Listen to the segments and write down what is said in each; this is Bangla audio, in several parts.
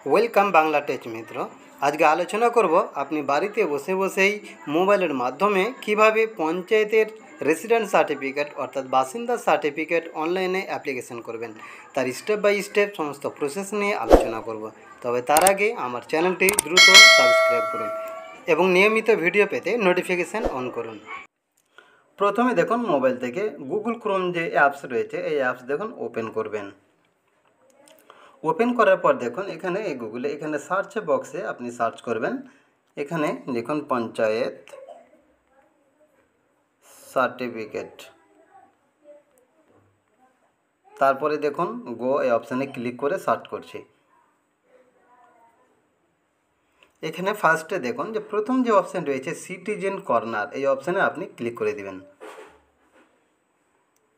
ওয়েলকাম বাংলা টেচ মিত্র। আজকে আলোচনা করব আপনি বাড়িতে বসে বসেই মোবাইলের মাধ্যমে কিভাবে পঞ্চায়েতের রেসিডেন্ট সার্টিফিকেট অর্থাৎ বাসিন্দা সার্টিফিকেট অনলাইনে অ্যাপ্লিকেশন করবেন, তার স্টেপ বাই স্টেপ সমস্ত প্রসেস নিয়ে আলোচনা করব। তবে তার আগে আমার চ্যানেলটি দ্রুত সাবস্ক্রাইব করুন এবং নিয়মিত ভিডিও পেতে নোটিফিকেশান অন করুন। প্রথমে দেখুন মোবাইল থেকে গুগল ক্রোম যে অ্যাপস রয়েছে এই অ্যাপস দেখুন ওপেন করবেন। ওপেন করার পর দেখুন এখানে এই গুগলে এখানে সার্চ বক্সে আপনি সার্চ করবেন, এখানে দেখুন পঞ্চায়েত সার্টিফিকেট, তারপরে দেখুন গো এই অপশানে ক্লিক করে সার্চ করছি। এখানে ফার্স্টে দেখুন যে প্রথম যে অপশান রয়েছে সিটিজেন কর্নার, এই অপশানে আপনি ক্লিক করে দিবেন।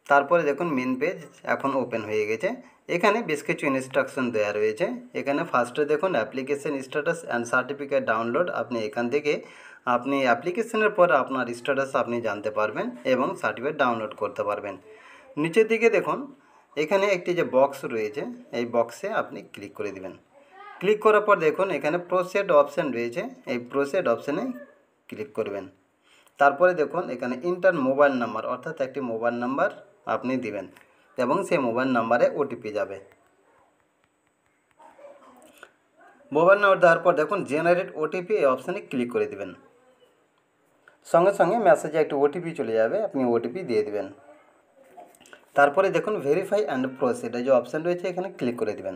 তারপরে দেখুন মেন পেজ এখন ওপেন হয়ে গেছে। এখানে বেশ কিছু ইনস্ট্রাকশন দেওয়া রয়েছে। এখানে ফার্স্টে দেখুন application status and certificate download, আপনি এখান থেকে আপনি অ্যাপ্লিকেশনের পর আপনার স্ট্যাটাস আপনি জানতে পারবেন এবং সার্টিফিকেট ডাউনলোড করতে পারবেন। নিচের দিকে দেখুন এখানে একটি যে বক্স রয়েছে এই বক্সে আপনি ক্লিক করে দিবেন। ক্লিক করার পর দেখুন এখানে প্রসিড অপশান রয়েছে, এই প্রসিড অপশানে ক্লিক করবেন। তারপরে দেখুন এখানে ইন্টার মোবাইল নাম্বার অর্থাৎ একটি মোবাইল নাম্বার আপনি দিবেন এবং সেই মোবাইল নাম্বারে ওটিপি যাবে। মোবাইল নাম্বার দেওয়ার পর দেখুন জেনারেট ওটিপি এই অপশানে ক্লিক করে দিবেন। সঙ্গে সঙ্গে মেসেজে একটি ওটিপি চলে যাবে, আপনি ওটিপি দিয়ে দিবেন। তারপরে দেখুন ভেরিফাই অ্যান্ড প্রসিড এই যে অপশান রয়েছে এখানে ক্লিক করে দিবেন।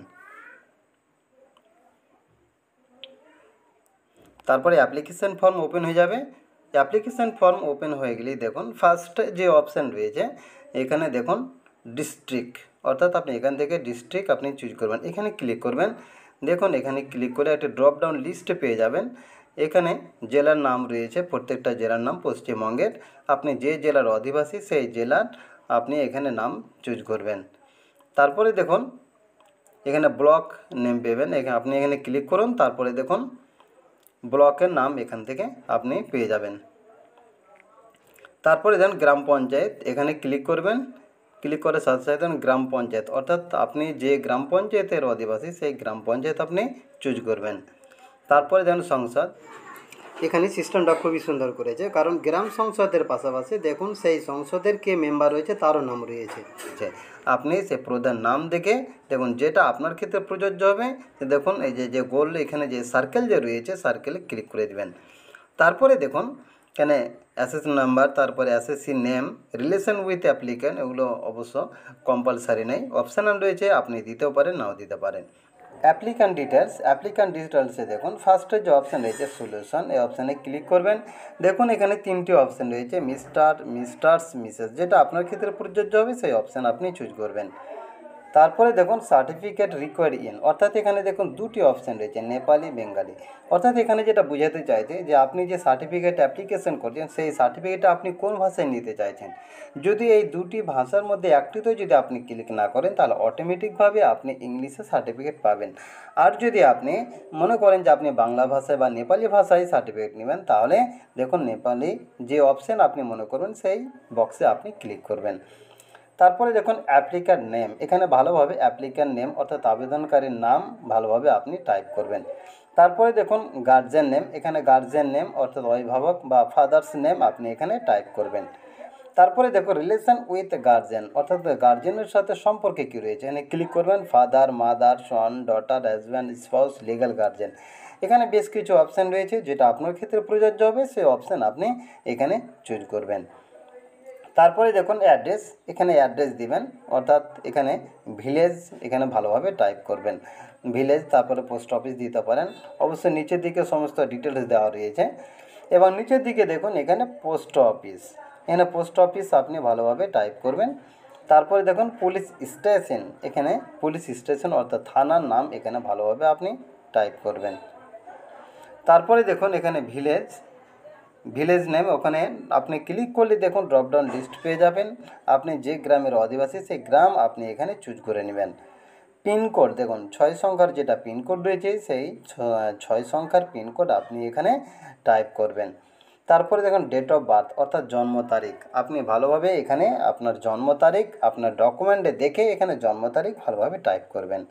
তারপরে অ্যাপ্লিকেশান ফর্ম ওপেন হয়ে যাবে। অ্যাপ্লিকেশান ফর্ম ওপেন হয়ে গেলেই দেখুন ফার্স্ট যে অপশান রয়েছে এখানে দেখুন ডিস্ট্রিক্ট, অর্থাৎ আপনি এখান থেকে ডিস্ট্রিক্ট আপনি চুজ করবেন, এখানে ক্লিক করবেন। দেখুন এখানে ক্লিক করে একটা ড্রপ ডাউন লিস্ট পেয়ে যাবেন। এখানে জেলার নাম রয়েছে, প্রত্যেকটা জেলার নাম পশ্চিমবঙ্গের, আপনি যে জেলার অধিবাসী সেই জেলার আপনি এখানে নাম চুজ করবেন। তারপরে দেখুন এখানে ব্লক নেম পেবেন, এখানে আপনি এখানে ক্লিক করুন। তারপরে দেখুন ব্লকের নাম এখান থেকে আপনি পেয়ে যাবেন। তারপরে দেন গ্রাম পঞ্চায়েত, এখানে ক্লিক করবেন। ক্লিক করে সাথে সাথে গ্রাম পঞ্চায়েত অর্থাৎ আপনি যে গ্রাম পঞ্চায়েতের অধিবাসী সেই গ্রাম পঞ্চায়েত আপনি চুজ করবেন। তারপরে দেন সংসদ, এখানে সিস্টেমটা খুবই সুন্দর করেছে, কারণ গ্রাম সংসদের পাশাপাশি দেখুন সেই সংসদের কে মেম্বার রয়েছে তারও নাম রয়েছে। আপনি সে প্রধান নাম দেখে দেখুন যেটা আপনার ক্ষেত্রে প্রযোজ্য হবে, দেখুন এই যে গোল এখানে যে সার্কেল যে রয়েছে সার্কেলে ক্লিক করে দেবেন। তারপরে দেখুন এখানে এসএসসি নাম্বার, তারপরে SSC name, relation with applicant, এগুলো অবশ্য কম্পালসারি নেই, অপশনাল রয়েছে, আপনি দিতেও পারেন নাও দিতে পারেন। অ্যাপ্লিক্যান্ট ডিটেলসে দেখুন ফার্স্টের যে অপশান রয়েছে সলিউশন, এই অপশানে ক্লিক করবেন। দেখুন এখানে তিনটি অপশান রয়েছে মিস্টার্স, মিসেস, যেটা আপনার ক্ষেত্রে প্রযোজ্য হবে সেই অপশান আপনি চুজ করবেন। তারপরে দেখুন সার্টিফিকেট রিকোয়ার্ড ইন, অর্থাৎ এখানে দেখুন দুটি অপশান রয়েছে নেপালি, বেঙ্গালি, অর্থাৎ এখানে যেটা বোঝাতে চাইছে যে আপনি যে সার্টিফিকেট অ্যাপ্লিকেশন করছেন সেই সার্টিফিকেটটা আপনি কোন ভাষায় নিতে চাইছেন। যদি এই দুটি ভাষার মধ্যে একটিতেও যদি আপনি ক্লিক না করেন তাহলে অটোমেটিকভাবে আপনি ইংলিশে সার্টিফিকেট পাবেন। আর যদি আপনি মনে করেন যে আপনি বাংলা ভাষায় বা নেপালি ভাষায় সার্টিফিকেট নেবেন তাহলে দেখুন নেপালি যে অপশান আপনি মনে করবেন সেই বক্সে আপনি ক্লিক করবেন। তারপরে দেখুন অ্যাপ্লিক্যান্ট নেম, এখানে ভালোভাবে অ্যাপ্লিক্যান্ট নেম অর্থাৎ আবেদনকারীর নাম ভালোভাবে আপনি টাইপ করবেন। তারপরে দেখুন গার্জেন নেম, এখানে গার্জেন নেম অর্থাৎ অভিভাবক বা ফাদার্স নেম আপনি এখানে টাইপ করবেন। তারপরে দেখো রিলেশন উইথ গার্জেন, অর্থাৎ গার্জেনের সাথে সম্পর্কে কী রয়েছে, এখানে ক্লিক করবেন। Father, mother, son, daughter, husband, spouse, legal guardian, এখানে বেশ কিছু অপশান রয়েছে যেটা আপনার ক্ষেত্রে প্রযোজ্য হবে সেই অপশান আপনি এখানে চুজ করবেন। তারপরে দেখুন অ্যাড্রেস, এখানে অ্যাড্রেস দিবেন, অর্থাৎ এখানে ভিলেজ এখানে ভালোভাবে টাইপ করবেন ভিলেজ, তারপরে পোস্ট অফিস দিতে পারেন, অবশ্যই নিচের দিকে সমস্ত ডিটেলস দেওয়া রয়েছে। এবং নিচের দিকে দেখুন এখানে পোস্ট অফিস, এখানে পোস্ট অফিস আপনি ভালোভাবে টাইপ করবেন। তারপরে দেখুন পুলিশ স্টেশন, এখানে পুলিশ স্টেশন অর্থাৎ থানার নাম এখানে ভালোভাবে আপনি টাইপ করবেন। তারপরে দেখুন এখানে ভিলেজ নেম, ওখানে আপনি ক্লিক করলে দেখুন ড্রপডাউন লিস্ট পেয়ে যাবেন, আপনি যে গ্রামের অধিবাসী সেই গ্রাম আপনি এখানে চুজ করে নেবেন। পিনকোড দেখুন 6 সংখ্যার যেটা পিনকোড রয়েছে সেই 6 সংখ্যার পিনকোড আপনি এখানে টাইপ করবেন। তারপরে দেখুন ডেট অফ বার্থ অর্থাৎ জন্ম তারিখ, আপনি ভালোভাবে এখানে আপনার জন্ম তারিখ আপনার ডকুমেন্টে দেখে এখানে জন্ম তারিখ ভালোভাবে টাইপ করবেন।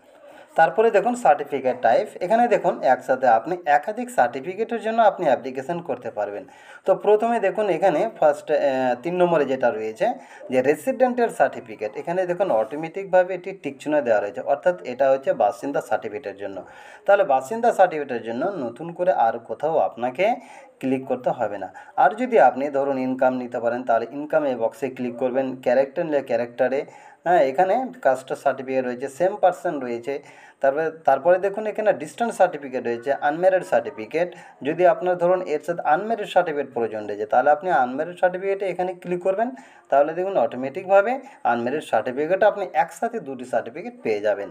তারপরে দেখুন সার্টিফিকেট টাইপ, এখানে দেখুন একসাথে আপনি একাধিক সার্টিফিকেটের জন্য আপনি অ্যাপ্লিকেশন করতে পারবেন। তো প্রথমে দেখুন এখানে ফার্স্ট 3 নম্বরে যেটা রয়েছে যে রেসিডেন্টের সার্টিফিকেট, এখানে দেখুন অটোমেটিকভাবে এটি টিকচিহ্ন দেওয়া রয়েছে, অর্থাৎ এটা হচ্ছে বাসিন্দা সার্টিফিকেটের জন্য। তাহলে বাসিন্দা সার্টিফিকেটের জন্য নতুন করে আর কোথাও আপনাকে ক্লিক করতে হবে না। আর যদি আপনি ধরুন ইনকাম নিতে পারেন তাহলে ইনকাম এই বক্সে ক্লিক করবেন, ক্যারেক্টার নিলে ক্যারেক্টারে, হ্যাঁ এখানে কাস্ট সার্টিফিকেট রয়েছে, সেম পার্সন রয়েছে। তারপরে দেখুন এখানে ডিস্টেন্স সার্টিফিকেট রয়েছে, আনম্যারিড সার্টিফিকেট। যদি আপনার ধরুন এর সাথে আনম্যারিড সার্টিফিকেট প্রয়োজন রয়েছে তাহলে আপনি আনম্যারিড সার্টিফিকেটে এখানে ক্লিক করবেন, তাহলে দেখুন অটোমেটিকভাবে আনম্যারিড সার্টিফিকেট আপনি একসাথে দুটি সার্টিফিকেট পেয়ে যাবেন।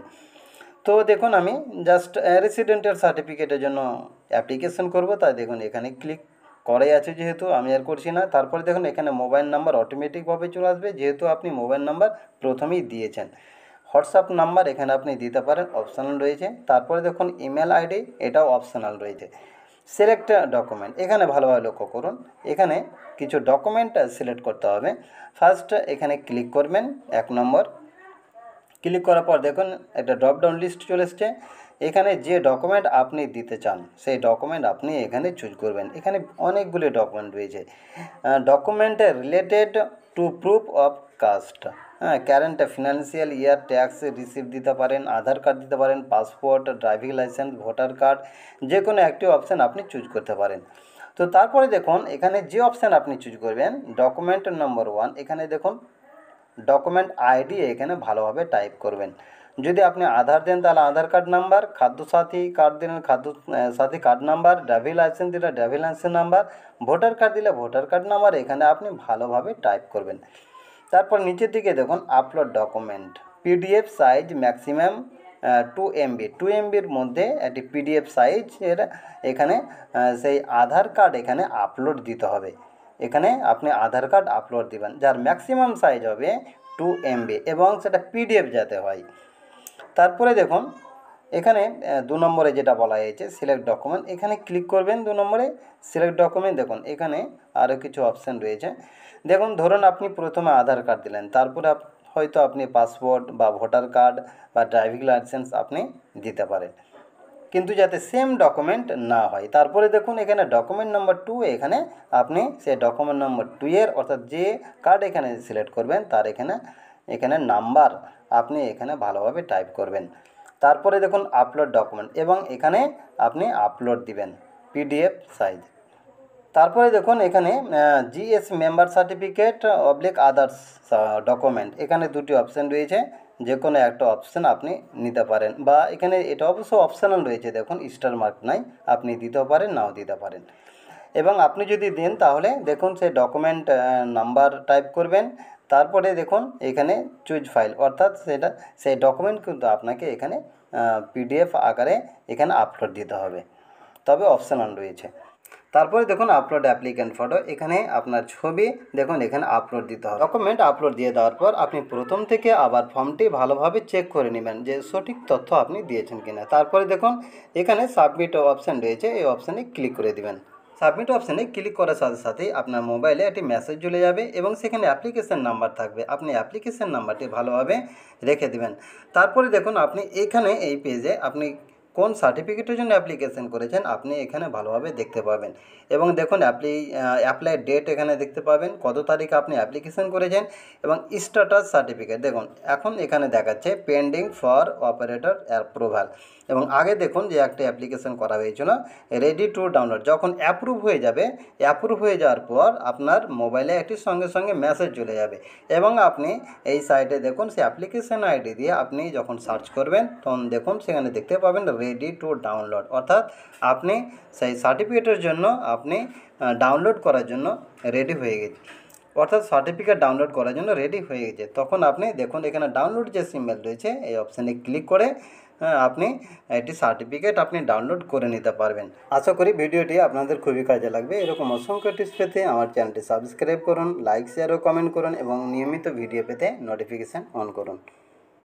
তো দেখুন আমি জাস্ট রেসিডেন্টের সার্টিফিকেটের জন্য অ্যাপ্লিকেশন করব, তাই দেখুন এখানে ক্লিক করাই আছে, যেহেতু আমি আর করছি না। তারপরে দেখুন এখানে মোবাইল নাম্বার অটোমেটিকভাবে চলে আসবে, যেহেতু আপনি মোবাইল নাম্বার প্রথমেই দিয়েছেন। হোয়াটসঅ্যাপ নাম্বার এখানে আপনি দিতে পারেন, অপশনাল রয়েছে। তারপরে দেখুন ইমেল আইডি, এটাও অপশনাল রয়েছে। সিলেক্ট ডকুমেন্ট, এখানে ভালোভাবে লক্ষ্য করুন, এখানে কিছু ডকুমেন্ট সিলেক্ট করতে হবে। ফার্স্ট এখানে ক্লিক করবেন 1 নম্বর, ক্লিক করার পর দেখুন একটা ড্রপডাউন লিস্ট চলে এসছে। এখানে যে ডকুমেন্ট আপনি দিতে চান সেই ডকুমেন্ট আপনি এখানে চুজ করবেন। এখানে অনেকগুলি ডকুমেন্ট রয়েছে, document related to proof of caste, হ্যাঁ current financial year tax receipt দিতে পারেন, আধার কার্ড দিতে পারেন, passport, driving licence, voter card, যে কোনো একটি অপশান আপনি চুজ করতে পারেন। তো তারপরে দেখুন এখানে যে অপশান আপনি চুজ করবেন ডকুমেন্ট নম্বর 1, এখানে দেখুন ডকুমেন্ট আইডি এখানে ভালোভাবে টাইপ করবেন। যদি আপনি আধার দেন তাহলে আধার কার্ড নাম্বার, খাদ্যসাথী কার্ড দিলেন খাদ্য সাথী কার্ড নাম্বার, ড্রাইভিং লাইসেন্স দিলে driving licence number, voter card দিলে ভোটার কার্ড নাম্বার এখানে আপনি ভালোভাবে টাইপ করবেন। তারপর নিচের দিকে দেখুন upload document, PDF size maximum 2 MB, 2 MBর মধ্যে একটি পিডিএফ সাইজের এখানে সেই আধার কার্ড এখানে আপলোড দিতে হবে। এখানে আপনি আধার কার্ড আপলোড দিবেন, যার ম্যাক্সিমাম সাইজ হবে 2 MB এবং সেটা পিডিএফ যাতে হয়। তারপরে দেখুন এখানে 2 নম্বরে যেটা বলা হয়েছে সিলেক্ট ডকুমেন্ট, এখানে ক্লিক করবেন 2 নম্বরে সিলেক্ট ডকুমেন্ট। দেখুন এখানে আরও কিছু অপশান রয়েছে। দেখুন ধরুন আপনি প্রথমে আধার কার্ড দিলেন, তারপরে হয়তো আপনি পাসপোর্ট বা ভোটার কার্ড বা ড্রাইভিং লাইসেন্স আপনি দিতে পারেন, কিন্তু যাতে সেম ডকুমেন্ট না হয়। তারপরে দেখুন এখানে ডকুমেন্ট নম্বর 2, এখানে আপনি সেই ডকুমেন্ট নম্বর 2 এর অর্থাৎ যে কার্ড এখানে সিলেক্ট করবেন তার এখানে নাম্বার আপনি এখানে ভালোভাবে টাইপ করবেন। তারপরে দেখুন আপলোড ডকুমেন্ট এবং এখানে আপনি আপলোড দিবেন পিডিএফ সাইজ। তারপরে দেখুন এখানে GS member certificate oblique others document, এখানে দুটি অপশান রয়েছে, যে কোনো একটা অপশান আপনি নিতে পারেন, বা এখানে এটা অবশ্য অপশনাল রয়েছে, দেখুন স্টার মার্ক নাই, আপনি দিতেও পারেন নাও দিতে পারেন। এবং আপনি যদি দেন তাহলে দেখুন সেই ডকুমেন্ট নাম্বার টাইপ করবেন। তারপরে দেখুন এখানে চুজ ফাইল, অর্থাৎ সেই ডকুমেন্ট কিন্তু আপনাকে এখানে পিডিএফ আকারে এখানে আপলোড দিতে হবে, তবে অপশনাল রয়েছে। তারপরে দেখুন আপলোড অ্যাপ্লিক্যান্ট ফটো, এখানে আপনার ছবি দেখুন এখানে আপলোড দিতে হবে। ডকুমেন্ট আপলোড দিয়ে দেওয়ার পর আপনি প্রথম থেকে আবার ফর্মটি ভালোভাবে চেক করে নেবেন যে সঠিক তথ্য আপনি দিয়েছেন কিনা। তারপরে দেখুন এখানে সাবমিট অপশান রয়েছে, এই অপশানে ক্লিক করে দিবেন। সাবমিট অপশানে ক্লিক করার সাথে সাথেই আপনার মোবাইলে একটি মেসেজ চলে যাবে এবং সেখানে অ্যাপ্লিকেশান নাম্বার থাকবে, আপনি অ্যাপ্লিকেশান নাম্বারটি ভালোভাবে রেখে দিবেন। তারপরে দেখুন আপনি এখানে এই পেজে আপনি কোন সার্টিফিকেটের জন্য অ্যাপ্লিকেশন করেছেন আপনি এখানে ভালোভাবে দেখতে পাবেন। এবং দেখুন অ্যাপ্লাই ডেট এখানে দেখতে পাবেন, কত তারিখে আপনি অ্যাপ্লিকেশন করেছেন, এবং স্ট্যাটাস সার্টিফিকেট দেখুন এখন এখানে দেখাচ্ছে পেন্ডিং ফর অপারেটর অ্যাপ্রুভাল। এবং আগে দেখুন যে একটা অ্যাপ্লিকেশন করা হয়েছিল রেডি টু ডাউনলোড, যখন অ্যাপ্রুভ হয়ে যাবে, অ্যাপ্রুভ হয়ে যাওয়ার পর আপনার মোবাইলে একটি সঙ্গে সঙ্গে মেসেজ চলে যাবে এবং আপনি এই সাইটে দেখুন সেই অ্যাপ্লিকেশন আইডি দিয়ে আপনি যখন সার্চ করবেন তখন দেখুন সেখানে দেখতে পাবেন রেডি টু ডাউনলোড, অর্থাৎ আপনি সেই সার্টিফিকেটের জন্য আপনি ডাউনলোড করার জন্য রেডি হয়ে গেছে, অর্থাৎ সার্টিফিকেট ডাউনলোড করার জন্য রেডি হয়ে গেছে। তখন আপনি দেখুন এখানে ডাউনলোড যে সিম্বল রয়েছে এই অপশানে ক্লিক করে আপনি একটি সার্টিফিকেট আপনি ডাউনলোড করে নিতে পারবেন। আশা করি ভিডিওটি আপনাদের খুবই কাজে লাগবে। এরকম অসংখ্য টিপস পেতে আমার চ্যানেলটি সাবস্ক্রাইব করুন, লাইক শেয়ার ও কমেন্ট করুন এবং নিয়মিত ভিডিও পেতে নোটিফিকেশান অন করুন।